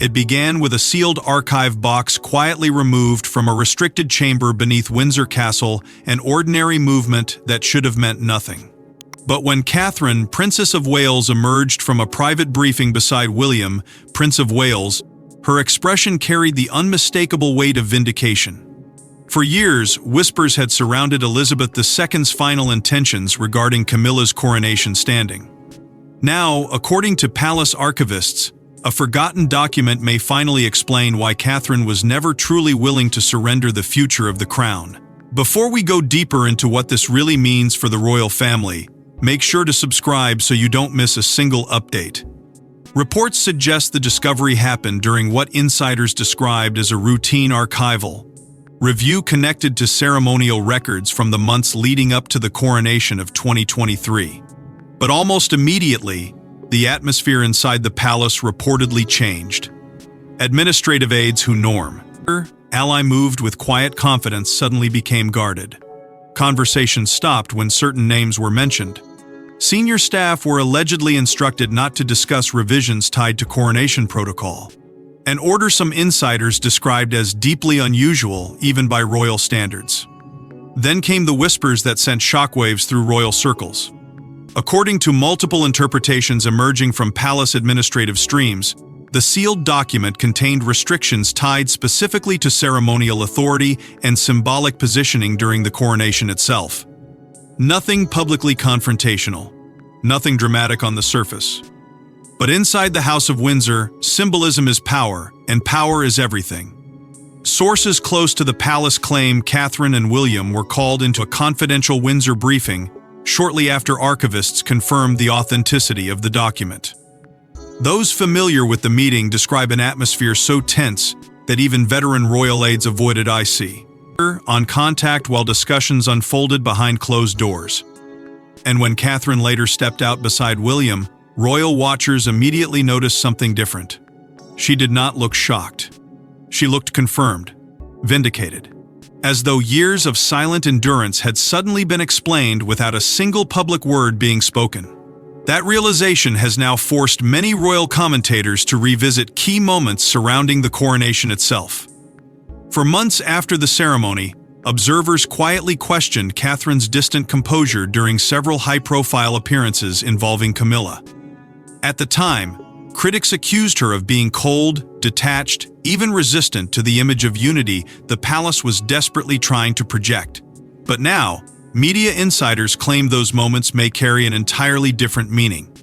It began with a sealed archive box quietly removed from a restricted chamber beneath Windsor Castle, an ordinary movement that should have meant nothing. But when Catherine, Princess of Wales, emerged from a private briefing beside William, Prince of Wales, her expression carried the unmistakable weight of vindication. For years, whispers had surrounded Elizabeth II's final intentions regarding Camilla's coronation standing. Now, according to palace archivists, a forgotten document may finally explain why Catherine was never truly willing to surrender the future of the crown. Before we go deeper into what this really means for the royal family, make sure to subscribe so you don't miss a single update. Reports suggest the discovery happened during what insiders described as a routine archival review connected to ceremonial records from the months leading up to the coronation of 2023. But almost immediately, the atmosphere inside the palace reportedly changed. Administrative aides who ally moved with quiet confidence suddenly became guarded. Conversations stopped when certain names were mentioned. Senior staff were allegedly instructed not to discuss revisions tied to coronation protocol, an order some insiders described as deeply unusual even by royal standards. Then came the whispers that sent shockwaves through royal circles. According to multiple interpretations emerging from palace administrative streams, the sealed document contained restrictions tied specifically to ceremonial authority and symbolic positioning during the coronation itself. Nothing publicly confrontational, nothing dramatic on the surface. But inside the House of Windsor, symbolism is power, and power is everything. Sources close to the palace claim Catherine and William were called into a confidential Windsor briefing shortly after archivists confirmed the authenticity of the document. Those familiar with the meeting describe an atmosphere so tense that even veteran royal aides avoided eye contact while discussions unfolded behind closed doors. And when Catherine later stepped out beside William, royal watchers immediately noticed something different. She did not look shocked. She looked confirmed, vindicated, as though years of silent endurance had suddenly been explained without a single public word being spoken. That realization has now forced many royal commentators to revisit key moments surrounding the coronation itself. For months after the ceremony, observers quietly questioned Catherine's distant composure during several high-profile appearances involving Camilla. At the time, critics accused her of being cold, detached, even resistant to the image of unity the palace was desperately trying to project. But now, media insiders claim those moments may carry an entirely different meaning.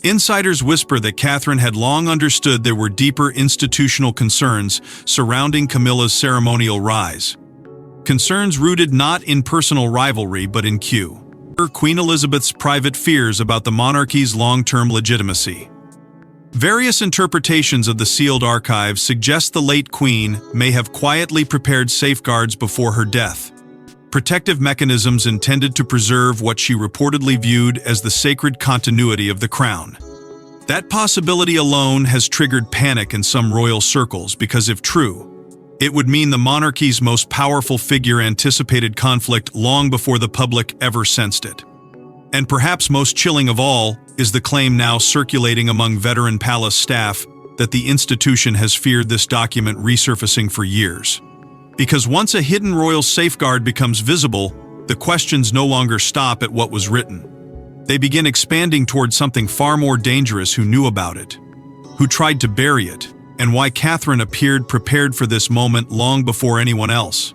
Insiders whisper that Catherine had long understood there were deeper institutional concerns surrounding Camilla's ceremonial rise. Concerns rooted not in personal rivalry but in Queen Elizabeth's private fears about the monarchy's long-term legitimacy. Various interpretations of the sealed archive suggest the late Queen may have quietly prepared safeguards before her death, protective mechanisms intended to preserve what she reportedly viewed as the sacred continuity of the crown. That possibility alone has triggered panic in some royal circles because, if true, it would mean the monarchy's most powerful figure anticipated conflict long before the public ever sensed it. And perhaps most chilling of all is the claim now circulating among veteran palace staff that the institution has feared this document resurfacing for years. Because once a hidden royal safeguard becomes visible, the questions no longer stop at what was written. They begin expanding towards something far more dangerous: who knew about it, who tried to bury it, and why Catherine appeared prepared for this moment long before anyone else.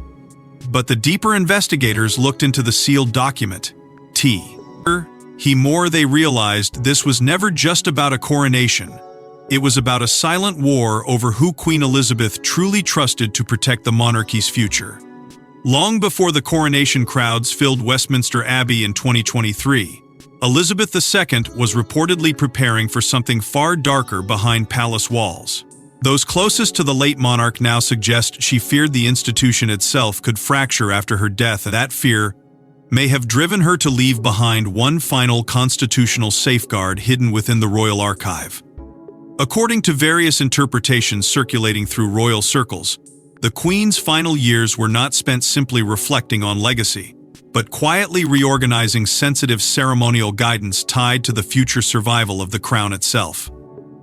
But the deeper investigators looked into the sealed document. They realized this was never just about a coronation. It was about a silent war over who Queen Elizabeth truly trusted to protect the monarchy's future. Long before the coronation crowds filled Westminster Abbey in 2023, Elizabeth II was reportedly preparing for something far darker behind palace walls. Those closest to the late monarch now suggest she feared the institution itself could fracture after her death, and that fear may have driven her to leave behind one final constitutional safeguard hidden within the royal archive. According to various interpretations circulating through royal circles, the Queen's final years were not spent simply reflecting on legacy, but quietly reorganizing sensitive ceremonial guidance tied to the future survival of the crown itself.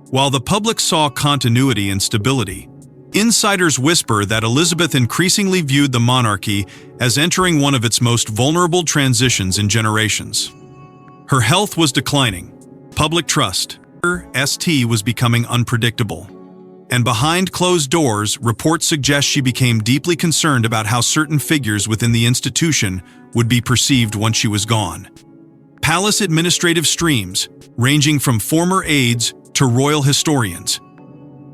While the public saw continuity and stability, insiders whisper that Elizabeth increasingly viewed the monarchy as entering one of its most vulnerable transitions in generations. Her health was declining, public trust, her St. was becoming unpredictable. And behind closed doors, reports suggest she became deeply concerned about how certain figures within the institution would be perceived once she was gone. Palace administrative streams, ranging from former aides to royal historians,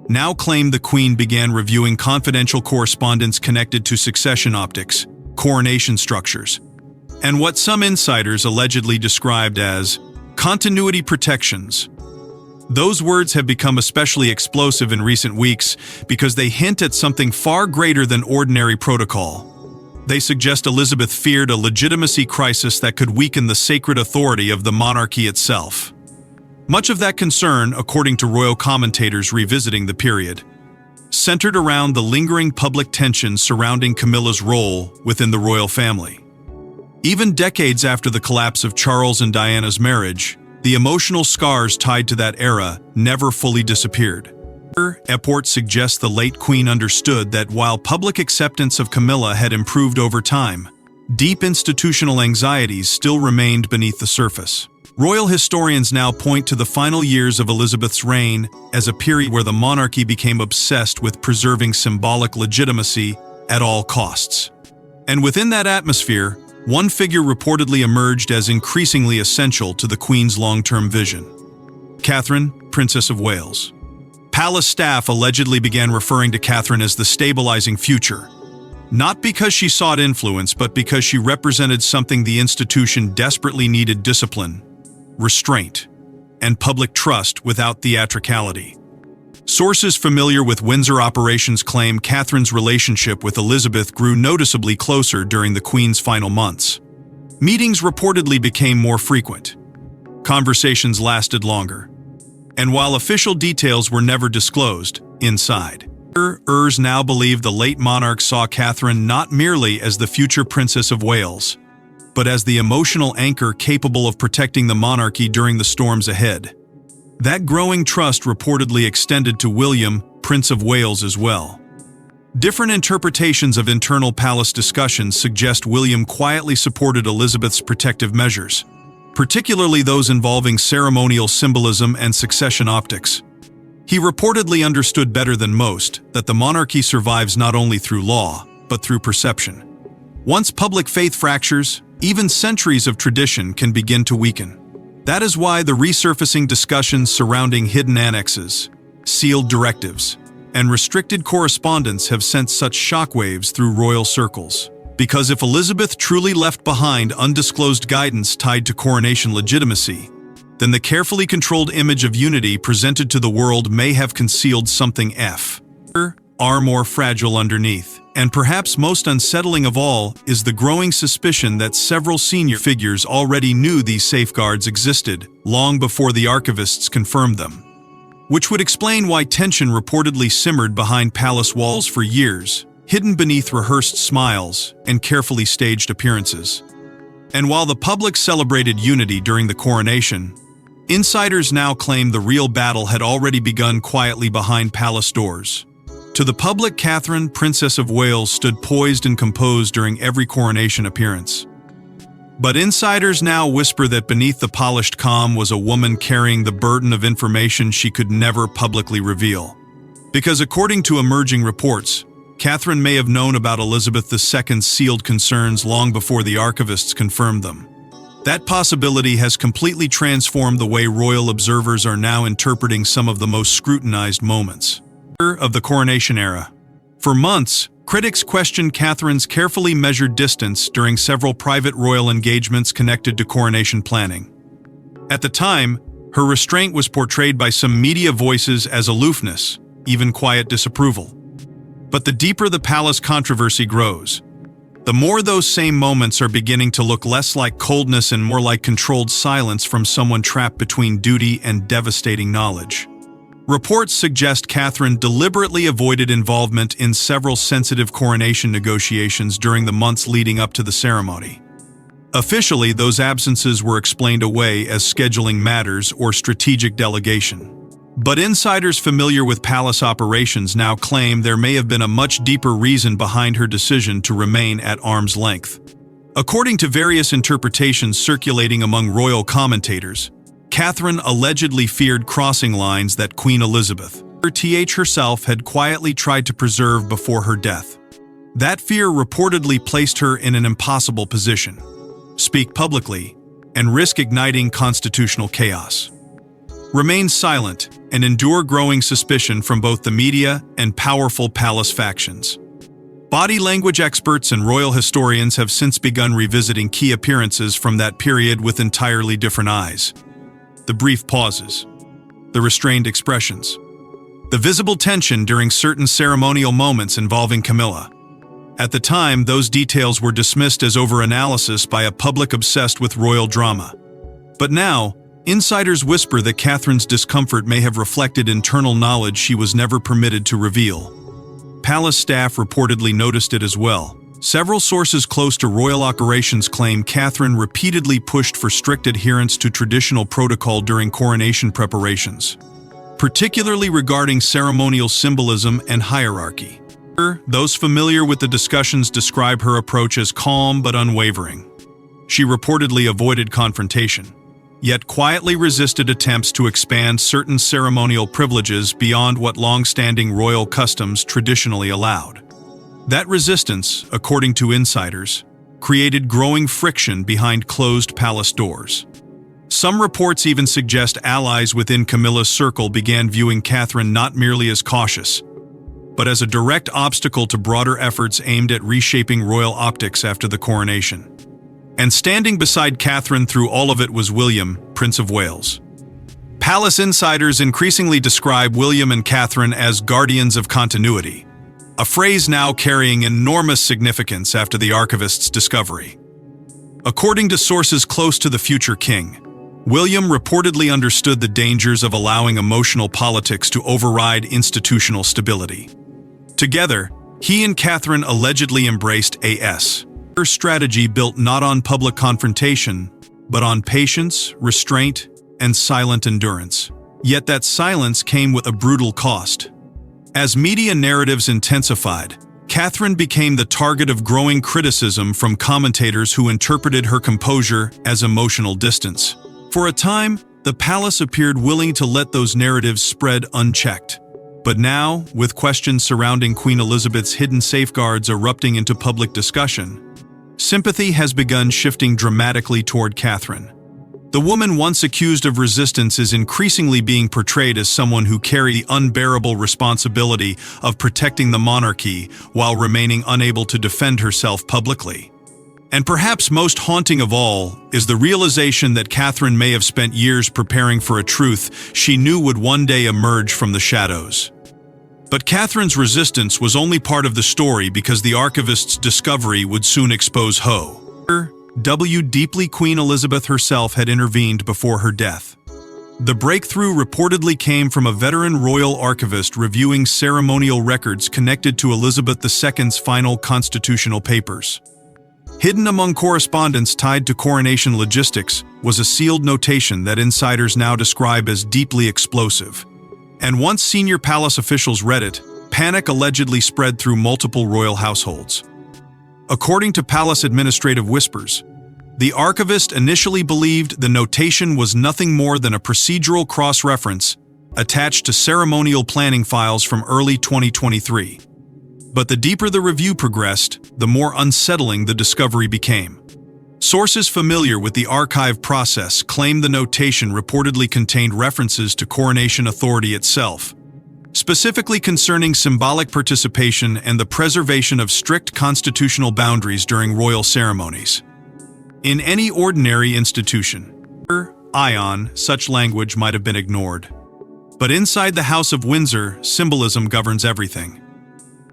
now claim the Queen began reviewing confidential correspondence connected to succession optics, coronation structures, and what some insiders allegedly described as continuity protections. Those words have become especially explosive in recent weeks because they hint at something far greater than ordinary protocol. They suggest Elizabeth feared a legitimacy crisis that could weaken the sacred authority of the monarchy itself. Much of that concern, according to royal commentators revisiting the period, centered around the lingering public tensions surrounding Camilla's role within the royal family. Even decades after the collapse of Charles and Diana's marriage, the emotional scars tied to that era never fully disappeared. Reports suggest the late Queen understood that while public acceptance of Camilla had improved over time, deep institutional anxieties still remained beneath the surface. Royal historians now point to the final years of Elizabeth's reign as a period where the monarchy became obsessed with preserving symbolic legitimacy at all costs. And within that atmosphere, one figure reportedly emerged as increasingly essential to the Queen's long-term vision: Catherine, Princess of Wales. Palace staff allegedly began referring to Catherine as the stabilizing future, not because she sought influence, but because she represented something the institution desperately needed: discipline, restraint, and public trust without theatricality. Sources familiar with Windsor operations claim Catherine's relationship with Elizabeth grew noticeably closer during the Queen's final months. Meetings reportedly became more frequent. Conversations lasted longer. And while official details were never disclosed, insiders now believe the late monarch saw Catherine not merely as the future Princess of Wales, but as the emotional anchor capable of protecting the monarchy during the storms ahead. That growing trust reportedly extended to William, Prince of Wales, as well. Different interpretations of internal palace discussions suggest William quietly supported Elizabeth's protective measures, particularly those involving ceremonial symbolism and succession optics. He reportedly understood better than most that the monarchy survives not only through law, but through perception. Once public faith fractures, even centuries of tradition can begin to weaken. That is why the resurfacing discussions surrounding hidden annexes, sealed directives, and restricted correspondence have sent such shockwaves through royal circles. Because if Elizabeth truly left behind undisclosed guidance tied to coronation legitimacy, then the carefully controlled image of unity presented to the world may have concealed something far more fragile underneath. And perhaps most unsettling of all is the growing suspicion that several senior figures already knew these safeguards existed long before the archivists confirmed them, which would explain why tension reportedly simmered behind palace walls for years, hidden beneath rehearsed smiles and carefully staged appearances. And while the public celebrated unity during the coronation, insiders now claim the real battle had already begun quietly behind palace doors. To the public, Catherine, Princess of Wales, stood poised and composed during every coronation appearance. But insiders now whisper that beneath the polished calm was a woman carrying the burden of information she could never publicly reveal. Because according to emerging reports, Catherine may have known about Elizabeth II's sealed concerns long before the archivists confirmed them. That possibility has completely transformed the way royal observers are now interpreting some of the most scrutinized moments of the coronation era. For months, critics questioned Catherine's carefully measured distance during several private royal engagements connected to coronation planning. At the time, her restraint was portrayed by some media voices as aloofness, even quiet disapproval. But the deeper the palace controversy grows, the more those same moments are beginning to look less like coldness and more like controlled silence from someone trapped between duty and devastating knowledge. Reports suggest Catherine deliberately avoided involvement in several sensitive coronation negotiations during the months leading up to the ceremony. Officially, those absences were explained away as scheduling matters or strategic delegation. But insiders familiar with palace operations now claim there may have been a much deeper reason behind her decision to remain at arm's length. According to various interpretations circulating among royal commentators, Catherine allegedly feared crossing lines that Queen Elizabeth herself had quietly tried to preserve before her death. That fear reportedly placed her in an impossible position: speak publicly and risk igniting constitutional chaos, remain silent, and endure growing suspicion from both the media and powerful palace factions. Body language experts and royal historians have since begun revisiting key appearances from that period with entirely different eyes. The brief pauses, the restrained expressions, the visible tension during certain ceremonial moments involving Camilla. At the time, those details were dismissed as overanalysis by a public obsessed with royal drama. But now, insiders whisper that Catherine's discomfort may have reflected internal knowledge she was never permitted to reveal. Palace staff reportedly noticed it as well. Several sources close to royal operations claim Catherine repeatedly pushed for strict adherence to traditional protocol during coronation preparations, particularly regarding ceremonial symbolism and hierarchy. Those familiar with the discussions describe her approach as calm but unwavering. She reportedly avoided confrontation, yet quietly resisted attempts to expand certain ceremonial privileges beyond what long-standing royal customs traditionally allowed. That resistance, according to insiders, created growing friction behind closed palace doors. Some reports even suggest allies within Camilla's circle began viewing Catherine not merely as cautious, but as a direct obstacle to broader efforts aimed at reshaping royal optics after the coronation. And standing beside Catherine through all of it was William, Prince of Wales. Palace insiders increasingly describe William and Catherine as guardians of continuity, a phrase now carrying enormous significance after the Archivist's discovery. According to sources close to the future king, William reportedly understood the dangers of allowing emotional politics to override institutional stability. Together, he and Catherine allegedly embraced her strategy built not on public confrontation, but on patience, restraint, and silent endurance. Yet that silence came with a brutal cost. As media narratives intensified, Catherine became the target of growing criticism from commentators who interpreted her composure as emotional distance. For a time, the palace appeared willing to let those narratives spread unchecked. But now, with questions surrounding Queen Elizabeth's hidden safeguards erupting into public discussion, sympathy has begun shifting dramatically toward Catherine. The woman once accused of resistance is increasingly being portrayed as someone who carried the unbearable responsibility of protecting the monarchy while remaining unable to defend herself publicly. And perhaps most haunting of all is the realization that Catherine may have spent years preparing for a truth she knew would one day emerge from the shadows. But Catherine's resistance was only part of the story because the Archivist's discovery would soon expose deeply Queen Elizabeth herself had intervened before her death. The breakthrough reportedly came from a veteran royal archivist reviewing ceremonial records connected to Elizabeth II's final constitutional papers. Hidden among correspondence tied to coronation logistics was a sealed notation that insiders now describe as deeply explosive. And once senior palace officials read it, panic allegedly spread through multiple royal households. According to palace administrative whispers, the archivist initially believed the notation was nothing more than a procedural cross-reference attached to ceremonial planning files from early 2023. But the deeper the review progressed, the more unsettling the discovery became. Sources familiar with the archive process claim the notation reportedly contained references to coronation authority itself, specifically concerning symbolic participation and the preservation of strict constitutional boundaries during royal ceremonies. In any ordinary institution, such language might have been ignored. But inside the House of Windsor, symbolism governs everything.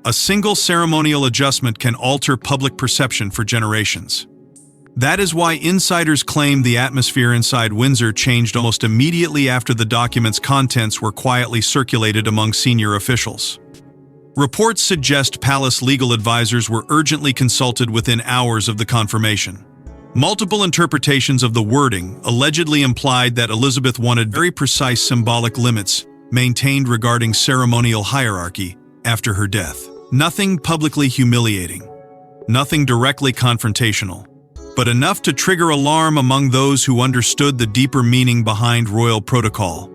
A single ceremonial adjustment can alter public perception for generations. That is why insiders claim the atmosphere inside Windsor changed almost immediately after the document's contents were quietly circulated among senior officials. Reports suggest palace legal advisors were urgently consulted within hours of the confirmation. Multiple interpretations of the wording allegedly implied that Elizabeth wanted very precise symbolic limits, maintained regarding ceremonial hierarchy after her death. Nothing publicly humiliating, nothing directly confrontational, but enough to trigger alarm among those who understood the deeper meaning behind royal protocol.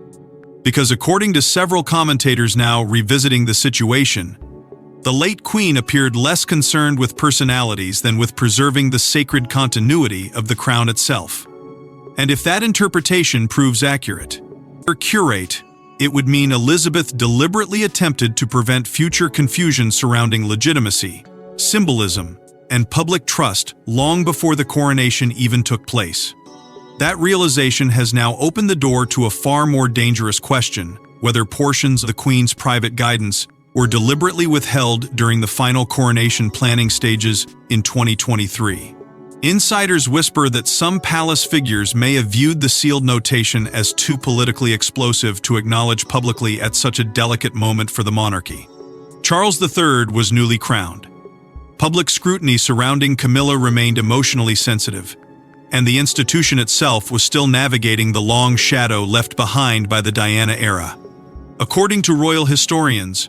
Because according to several commentators now revisiting the situation, the late queen appeared less concerned with personalities than with preserving the sacred continuity of the crown itself. And if that interpretation proves accurate, it would mean Elizabeth deliberately attempted to prevent future confusion surrounding legitimacy, symbolism, and public trust long before the coronation even took place. That realization has now opened the door to a far more dangerous question: whether portions of the Queen's private guidance were deliberately withheld during the final coronation planning stages in 2023. Insiders whisper that some palace figures may have viewed the sealed notation as too politically explosive to acknowledge publicly at such a delicate moment for the monarchy. Charles III was newly crowned. Public scrutiny surrounding Camilla remained emotionally sensitive, and the institution itself was still navigating the long shadow left behind by the Diana era. According to royal historians,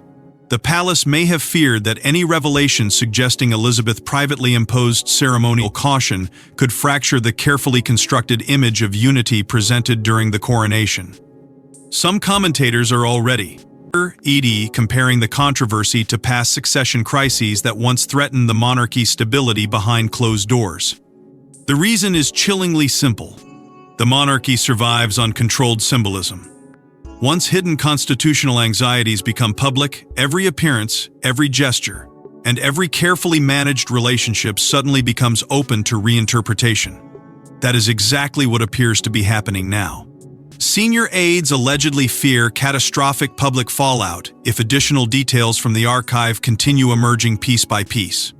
the palace may have feared that any revelation suggesting Elizabeth privately imposed ceremonial caution could fracture the carefully constructed image of unity presented during the coronation. Some commentators are already comparing the controversy to past succession crises that once threatened the monarchy's stability behind closed doors. The reason is chillingly simple. The monarchy survives on controlled symbolism. Once hidden constitutional anxieties become public, every appearance, every gesture, and every carefully managed relationship suddenly becomes open to reinterpretation. That is exactly what appears to be happening now. Senior aides allegedly fear catastrophic public fallout if additional details from the archive continue emerging piece by piece.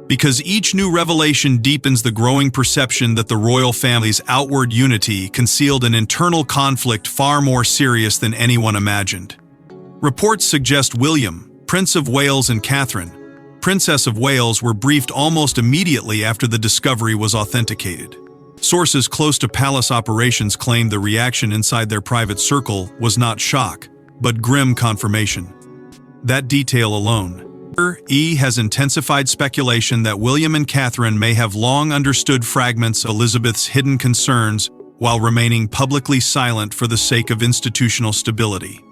Because each new revelation deepens the growing perception that the royal family's outward unity concealed an internal conflict far more serious than anyone imagined. Reports suggest William, Prince of Wales, and Catherine, Princess of Wales, were briefed almost immediately after the discovery was authenticated. Sources close to palace operations claimed the reaction inside their private circle was not shock, but grim confirmation. That detail alone has intensified speculation that William and Catherine may have long understood fragments of Elizabeth's hidden concerns while remaining publicly silent for the sake of institutional stability.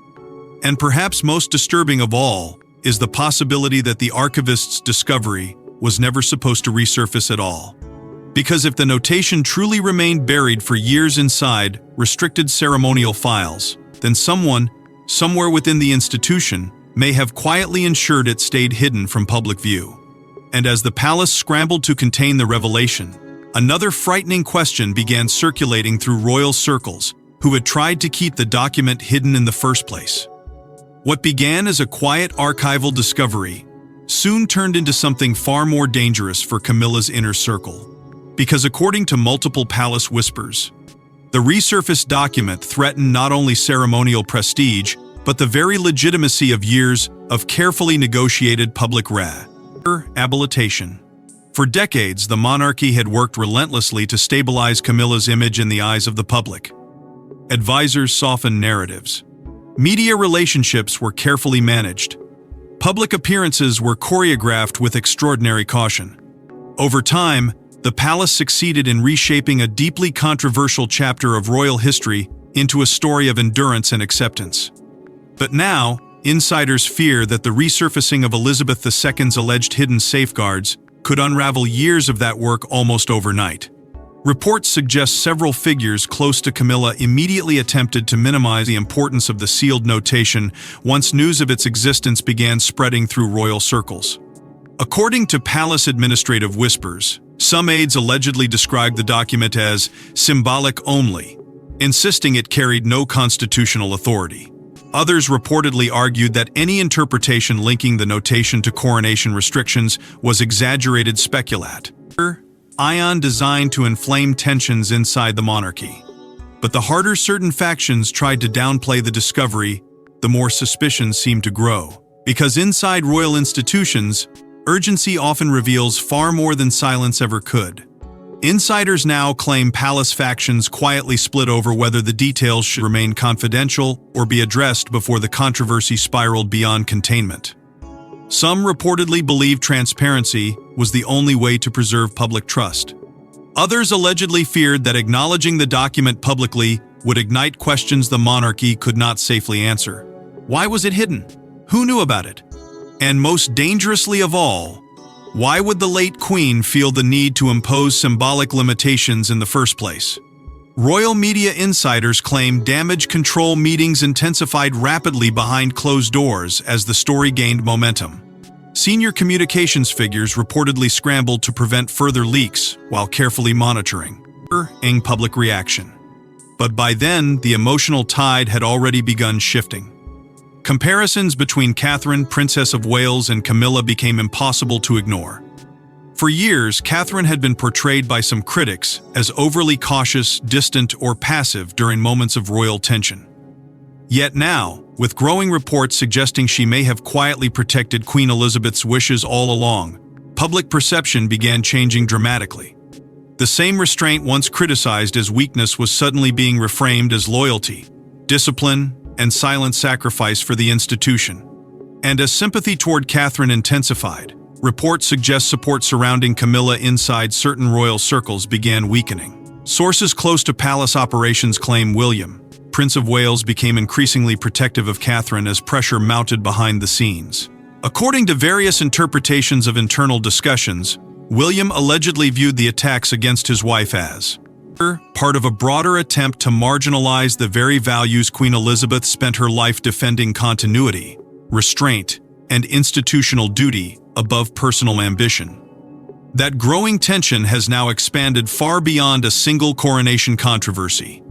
And perhaps most disturbing of all is the possibility that the archivist's discovery was never supposed to resurface at all. Because if the notation truly remained buried for years inside restricted ceremonial files, then someone, somewhere within the institution, may have quietly ensured it stayed hidden from public view. And as the palace scrambled to contain the revelation, another frightening question began circulating through royal circles who had tried to keep the document hidden in the first place. What began as a quiet archival discovery soon turned into something far more dangerous for Camilla's inner circle. Because according to multiple palace whispers, the resurfaced document threatened not only ceremonial prestige, but the very legitimacy of years of carefully negotiated public rehabilitation. For decades, the monarchy had worked relentlessly to stabilize Camilla's image in the eyes of the public. Advisors softened narratives. Media relationships were carefully managed. Public appearances were choreographed with extraordinary caution. Over time, the palace succeeded in reshaping a deeply controversial chapter of royal history into a story of endurance and acceptance. But now, insiders fear that the resurfacing of Elizabeth II's alleged hidden safeguards could unravel years of that work almost overnight. Reports suggest several figures close to Camilla immediately attempted to minimize the importance of the sealed notation once news of its existence began spreading through royal circles. According to palace administrative whispers, some aides allegedly described the document as symbolic only, insisting it carried no constitutional authority. Others reportedly argued that any interpretation linking the notation to coronation restrictions was exaggerated speculation designed to inflame tensions inside the monarchy. But the harder certain factions tried to downplay the discovery, the more suspicions seemed to grow. Because inside royal institutions, urgency often reveals far more than silence ever could. Insiders now claim palace factions quietly split over whether the details should remain confidential or be addressed before the controversy spiraled beyond containment. Some reportedly believe transparency was the only way to preserve public trust. Others allegedly feared that acknowledging the document publicly would ignite questions the monarchy could not safely answer. Why was it hidden? Who knew about it? And most dangerously of all, why would the late Queen feel the need to impose symbolic limitations in the first place? Royal media insiders claim damage control meetings intensified rapidly behind closed doors as the story gained momentum. Senior communications figures reportedly scrambled to prevent further leaks while carefully monitoring public reaction. But by then, the emotional tide had already begun shifting. Comparisons between Catherine, Princess of Wales, and Camilla became impossible to ignore. For years, Catherine had been portrayed by some critics as overly cautious, distant, or passive during moments of royal tension. Yet now, with growing reports suggesting she may have quietly protected Queen Elizabeth's wishes all along, public perception began changing dramatically. The same restraint once criticized as weakness was suddenly being reframed as loyalty, discipline, and silent sacrifice for the institution. And as sympathy toward Catherine intensified, reports suggest support surrounding Camilla inside certain royal circles began weakening. Sources close to palace operations claim William, Prince of Wales, became increasingly protective of Catherine as pressure mounted behind the scenes. According to various interpretations of internal discussions, William allegedly viewed the attacks against his wife as part of a broader attempt to marginalize the very values Queen Elizabeth spent her life defending: continuity, restraint, and institutional duty above personal ambition. That growing tension has now expanded far beyond a single coronation controversy.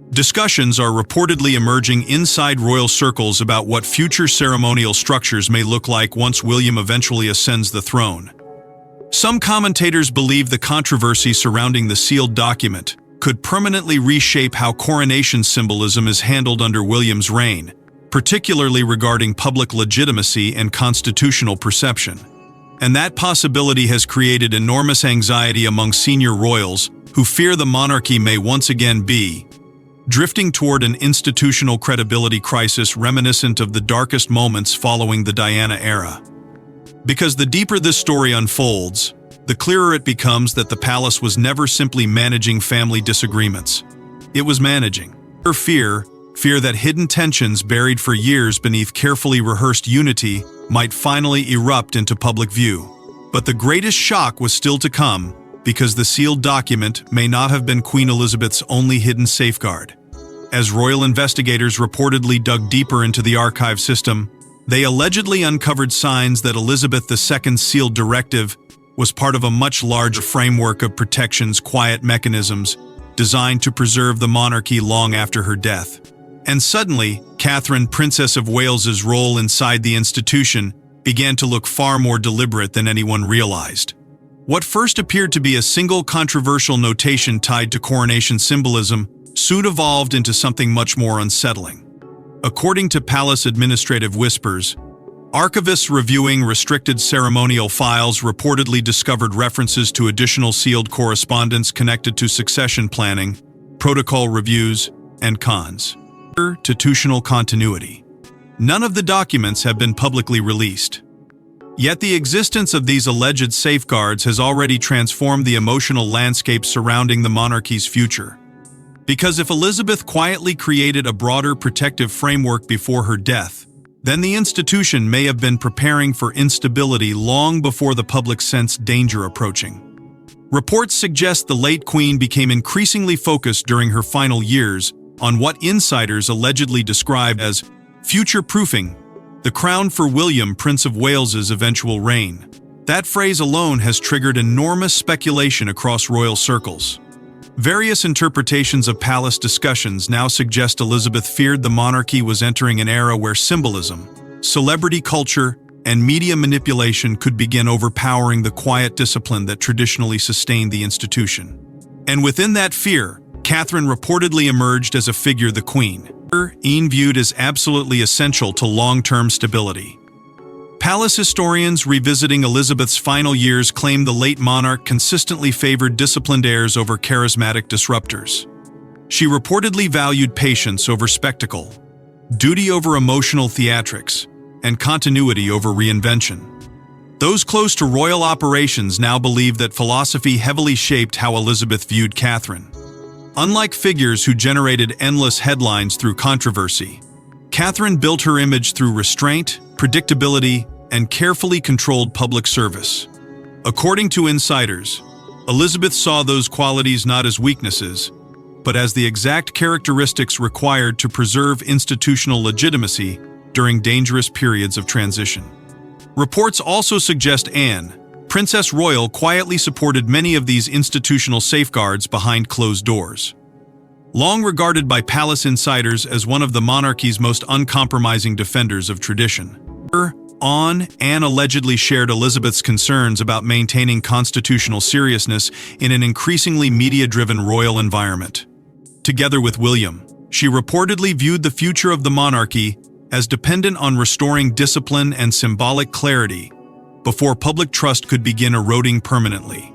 Discussions are reportedly emerging inside royal circles about what future ceremonial structures may look like once William eventually ascends the throne. Some commentators believe the controversy surrounding the sealed document could permanently reshape how coronation symbolism is handled under William's reign, particularly regarding public legitimacy and constitutional perception. And that possibility has created enormous anxiety among senior royals who fear the monarchy may once again be drifting toward an institutional credibility crisis reminiscent of the darkest moments following the Diana era. Because the deeper this story unfolds, the clearer it becomes that the palace was never simply managing family disagreements. It was managing fear that hidden tensions buried for years beneath carefully rehearsed unity might finally erupt into public view. But the greatest shock was still to come, because the sealed document may not have been Queen Elizabeth's only hidden safeguard. As royal investigators reportedly dug deeper into the archive system, they allegedly uncovered signs that Elizabeth II's sealed directive was part of a much larger framework of protections, quiet mechanisms designed to preserve the monarchy long after her death. And suddenly, Catherine, Princess of Wales's role inside the institution began to look far more deliberate than anyone realized. What first appeared to be a single controversial notation tied to coronation symbolism soon evolved into something much more unsettling. According to palace administrative whispers, archivists reviewing restricted ceremonial files reportedly discovered references to additional sealed correspondence connected to succession planning, protocol reviews, and constitutional continuity. None of the documents have been publicly released. Yet the existence of these alleged safeguards has already transformed the emotional landscape surrounding the monarchy's future. Because if Elizabeth quietly created a broader protective framework before her death, then the institution may have been preparing for instability long before the public sensed danger approaching. Reports suggest the late Queen became increasingly focused during her final years on what insiders allegedly described as future-proofing the crown for William, Prince of Wales's eventual reign. That phrase alone has triggered enormous speculation across royal circles. Various interpretations of palace discussions now suggest Elizabeth feared the monarchy was entering an era where symbolism, celebrity culture, and media manipulation could begin overpowering the quiet discipline that traditionally sustained the institution. And within that fear, Catherine reportedly emerged as a figure the Queen viewed as absolutely essential to long-term stability. Palace historians revisiting Elizabeth's final years claim the late monarch consistently favored disciplined heirs over charismatic disruptors. She reportedly valued patience over spectacle, duty over emotional theatrics, and continuity over reinvention. Those close to royal operations now believe that philosophy heavily shaped how Elizabeth viewed Catherine. Unlike figures who generated endless headlines through controversy, Catherine built her image through restraint, predictability, and carefully controlled public service. According to insiders, Elizabeth saw those qualities not as weaknesses, but as the exact characteristics required to preserve institutional legitimacy during dangerous periods of transition. Reports also suggest Anne, Princess Royal, quietly supported many of these institutional safeguards behind closed doors. Long regarded by palace insiders as one of the monarchy's most uncompromising defenders of tradition. Anne allegedly shared Elizabeth's concerns about maintaining constitutional seriousness in an increasingly media-driven royal environment. Together with William, she reportedly viewed the future of the monarchy as dependent on restoring discipline and symbolic clarity before public trust could begin eroding permanently.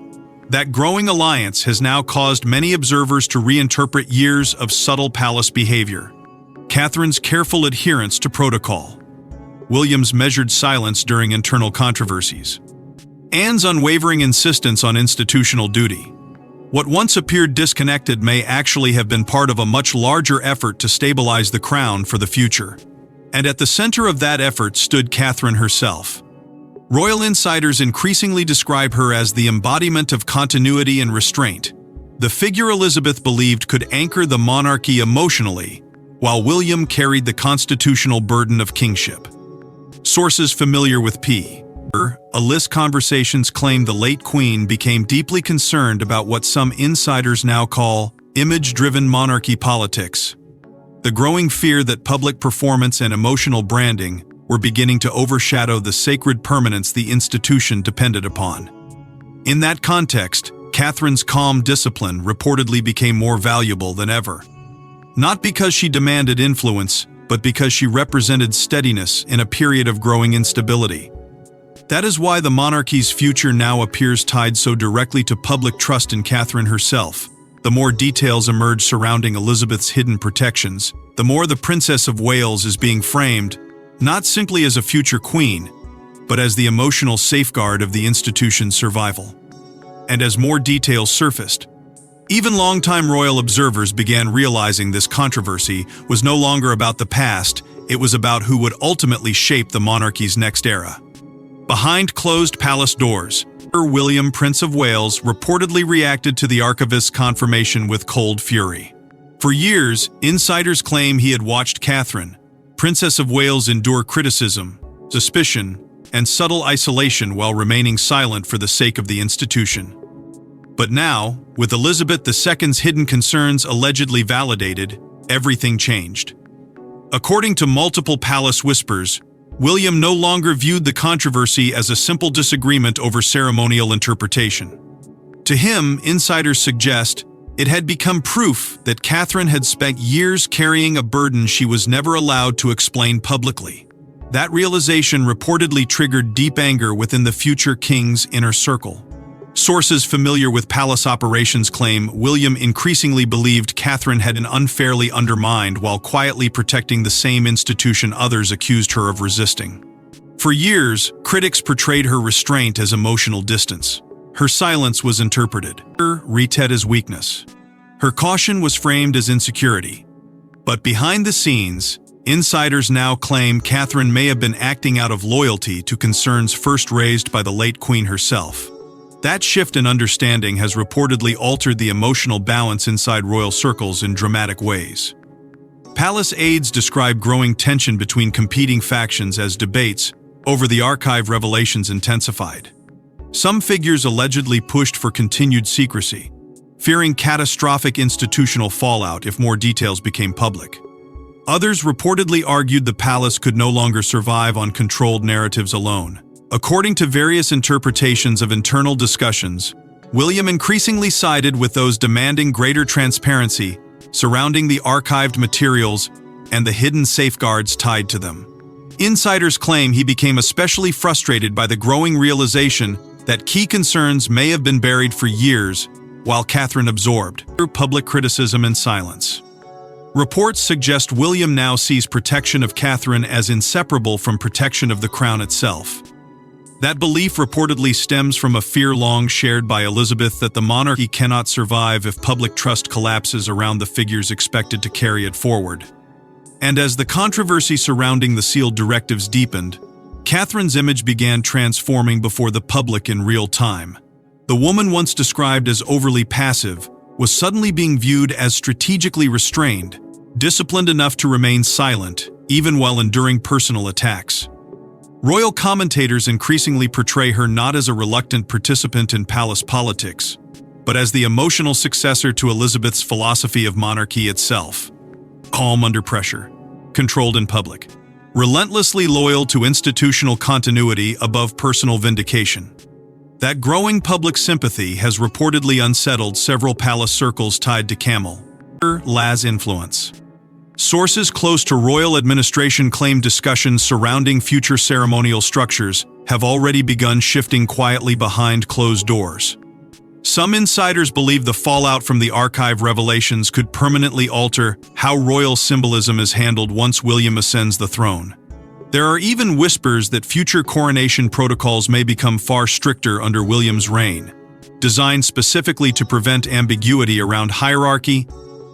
That growing alliance has now caused many observers to reinterpret years of subtle palace behavior. Catherine's careful adherence to protocol, William's measured silence during internal controversies, Anne's unwavering insistence on institutional duty. What once appeared disconnected may actually have been part of a much larger effort to stabilize the crown for the future. And at the center of that effort stood Catherine herself. Royal insiders increasingly describe her as the embodiment of continuity and restraint, the figure Elizabeth believed could anchor the monarchy emotionally, while William carried the constitutional burden of kingship. Sources familiar with Elizabeth's conversations claim the late Queen became deeply concerned about what some insiders now call image-driven monarchy politics. The growing fear that public performance and emotional branding were beginning to overshadow the sacred permanence the institution depended upon. In that context, Catherine's calm discipline reportedly became more valuable than ever. Not because she demanded influence, but because she represented steadiness in a period of growing instability. That is why the monarchy's future now appears tied so directly to public trust in Catherine herself. The more details emerge surrounding Elizabeth's hidden protections, the more the Princess of Wales is being framed not simply as a future queen, but as the emotional safeguard of the institution's survival. And as more details surfaced, even longtime royal observers began realizing this controversy was no longer about the past, it was about who would ultimately shape the monarchy's next era. Behind closed palace doors, Sir William, Prince of Wales, reportedly reacted to the Archivist's confirmation with cold fury. For years, insiders claim he had watched Catherine, Princess of Wales, endure criticism, suspicion, and subtle isolation while remaining silent for the sake of the institution. But now, with Elizabeth II's hidden concerns allegedly validated, everything changed. According to multiple palace whispers, William no longer viewed the controversy as a simple disagreement over ceremonial interpretation. To him, insiders suggest it had become proof that Catherine had spent years carrying a burden she was never allowed to explain publicly. That realization reportedly triggered deep anger within the future king's inner circle. Sources familiar with palace operations claim William increasingly believed Catherine had been unfairly undermined while quietly protecting the same institution others accused her of resisting. For years, critics portrayed her restraint as emotional distance. Her silence was interpreted as weakness. Her caution was framed as insecurity. But behind the scenes, insiders now claim Catherine may have been acting out of loyalty to concerns first raised by the late Queen herself. That shift in understanding has reportedly altered the emotional balance inside royal circles in dramatic ways. Palace aides describe growing tension between competing factions as debates over the archive revelations intensified. Some figures allegedly pushed for continued secrecy, fearing catastrophic institutional fallout if more details became public. Others reportedly argued the palace could no longer survive on controlled narratives alone. According to various interpretations of internal discussions, William increasingly sided with those demanding greater transparency surrounding the archived materials and the hidden safeguards tied to them. Insiders claim he became especially frustrated by the growing realization that key concerns may have been buried for years while Catherine absorbed public criticism and silence. Reports suggest William now sees protection of Catherine as inseparable from protection of the crown itself. That belief reportedly stems from a fear long shared by Elizabeth that the monarchy cannot survive if public trust collapses around the figures expected to carry it forward. And as the controversy surrounding the sealed directives deepened, Catherine's image began transforming before the public in real time. The woman once described as overly passive was suddenly being viewed as strategically restrained, disciplined enough to remain silent, even while enduring personal attacks. Royal commentators increasingly portray her not as a reluctant participant in palace politics, but as the emotional successor to Elizabeth's philosophy of monarchy itself. Calm under pressure, controlled in public, relentlessly loyal to institutional continuity above personal vindication. That growing public sympathy has reportedly unsettled several palace circles tied to Camilla's influence. Sources close to royal administration claim discussions surrounding future ceremonial structures have already begun shifting quietly behind closed doors. Some insiders believe the fallout from the archive revelations could permanently alter how royal symbolism is handled once William ascends the throne. There are even whispers that future coronation protocols may become far stricter under William's reign, designed specifically to prevent ambiguity around hierarchy,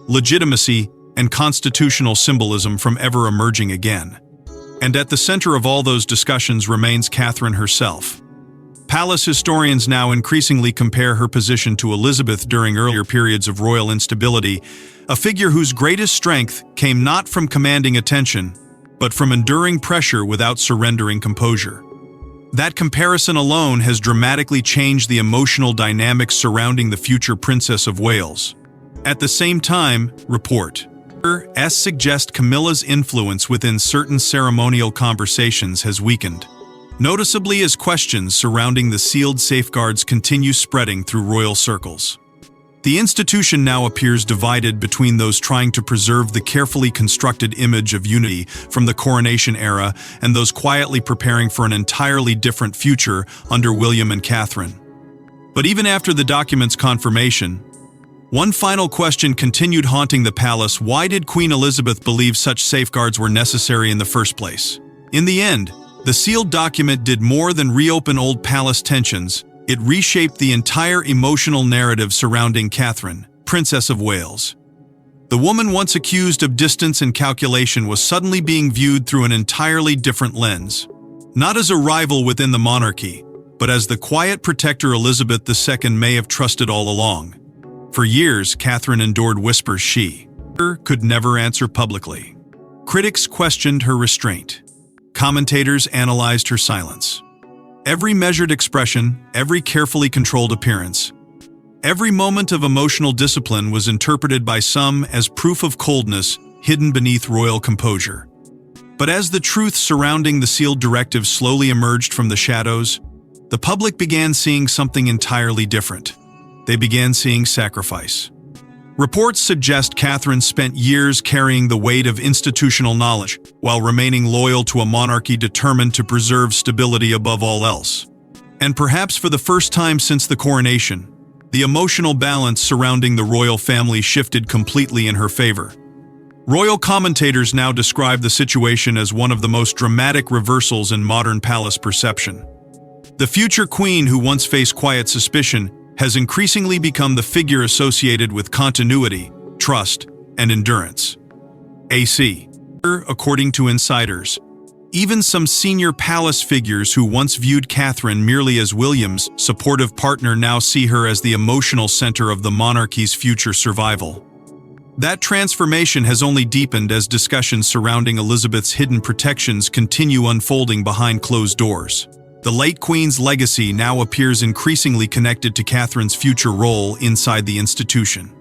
legitimacy, and constitutional symbolism from ever emerging again. And at the center of all those discussions remains Catherine herself. Palace historians now increasingly compare her position to Elizabeth during earlier periods of royal instability, a figure whose greatest strength came not from commanding attention, but from enduring pressure without surrendering composure. That comparison alone has dramatically changed the emotional dynamics surrounding the future Princess of Wales. At the same time, reports suggest Camilla's influence within certain ceremonial conversations has weakened, noticeably as questions surrounding the sealed safeguards continue spreading through royal circles. The institution now appears divided between those trying to preserve the carefully constructed image of unity from the coronation era and those quietly preparing for an entirely different future under William and Catherine. But even after the document's confirmation, one final question continued haunting the palace: why did Queen Elizabeth believe such safeguards were necessary in the first place? In the end, the sealed document did more than reopen old palace tensions. It reshaped the entire emotional narrative surrounding Catherine, Princess of Wales. The woman once accused of distance and calculation was suddenly being viewed through an entirely different lens. Not as a rival within the monarchy, but as the quiet protector Elizabeth II may have trusted all along. For years, Catherine endured whispers she could never answer publicly. Critics questioned her restraint. Commentators analyzed her silence. Every measured expression, every carefully controlled appearance, every moment of emotional discipline was interpreted by some as proof of coldness hidden beneath royal composure. But as the truth surrounding the sealed directive slowly emerged from the shadows, the public began seeing something entirely different. They began seeing sacrifice. Reports suggest Catherine spent years carrying the weight of institutional knowledge while remaining loyal to a monarchy determined to preserve stability above all else. And perhaps for the first time since the coronation, the emotional balance surrounding the royal family shifted completely in her favor. Royal commentators now describe the situation as one of the most dramatic reversals in modern palace perception. The future queen, who once faced quiet suspicion, has increasingly become the figure associated with continuity, trust, and endurance. According to insiders, even some senior palace figures who once viewed Catherine merely as William's supportive partner now see her as the emotional center of the monarchy's future survival. That transformation has only deepened as discussions surrounding Elizabeth's hidden protections continue unfolding behind closed doors. The late Queen's legacy now appears increasingly connected to Catherine's future role inside the institution.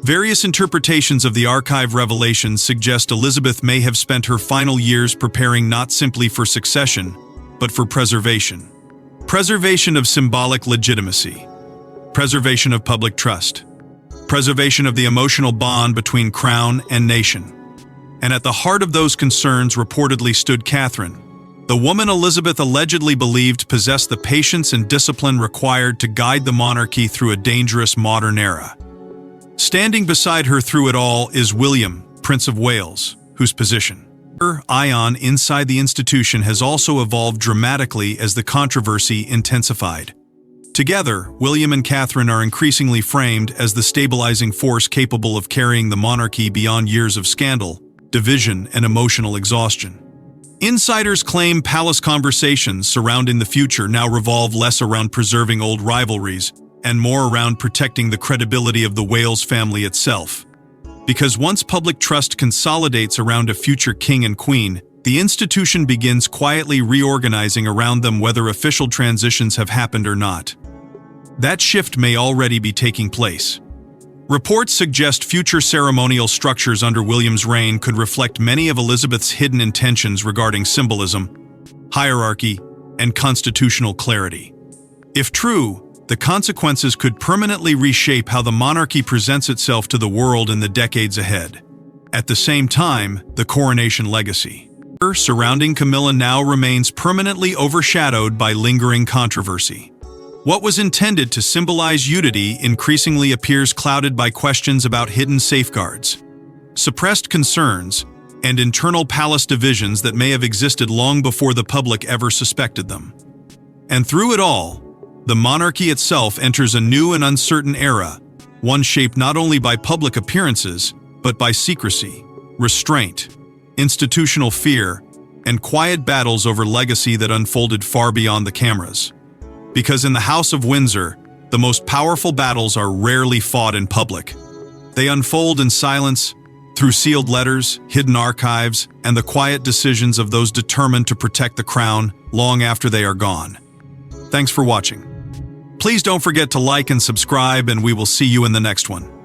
Various interpretations of the archive revelations suggest Elizabeth may have spent her final years preparing not simply for succession, but for preservation. Preservation of symbolic legitimacy. Preservation of public trust. Preservation of the emotional bond between crown and nation. And at the heart of those concerns reportedly stood Catherine, the woman Elizabeth allegedly believed possessed the patience and discipline required to guide the monarchy through a dangerous modern era. Standing beside her through it all is William, Prince of Wales, whose position, Ion inside the institution has also evolved dramatically as the controversy intensified. Together, William and Catherine are increasingly framed as the stabilizing force capable of carrying the monarchy beyond years of scandal, division, and emotional exhaustion. Insiders claim palace conversations surrounding the future now revolve less around preserving old rivalries and more around protecting the credibility of the Wales family itself. Because once public trust consolidates around a future king and queen, the institution begins quietly reorganizing around them whether official transitions have happened or not. That shift may already be taking place. Reports suggest future ceremonial structures under William's reign could reflect many of Elizabeth's hidden intentions regarding symbolism, hierarchy, and constitutional clarity. If true, the consequences could permanently reshape how the monarchy presents itself to the world in the decades ahead. At the same time, the coronation legacy surrounding Camilla now remains permanently overshadowed by lingering controversy. What was intended to symbolize unity increasingly appears clouded by questions about hidden safeguards, suppressed concerns, and internal palace divisions that may have existed long before the public ever suspected them. And through it all, the monarchy itself enters a new and uncertain era, one shaped not only by public appearances, but by secrecy, restraint, institutional fear, and quiet battles over legacy that unfolded far beyond the cameras. Because in the House of Windsor, the most powerful battles are rarely fought in public. They unfold in silence, through sealed letters, hidden archives, and the quiet decisions of those determined to protect the crown long after they are gone. Thanks for watching. Please don't forget to like and subscribe, and we will see you in the next one.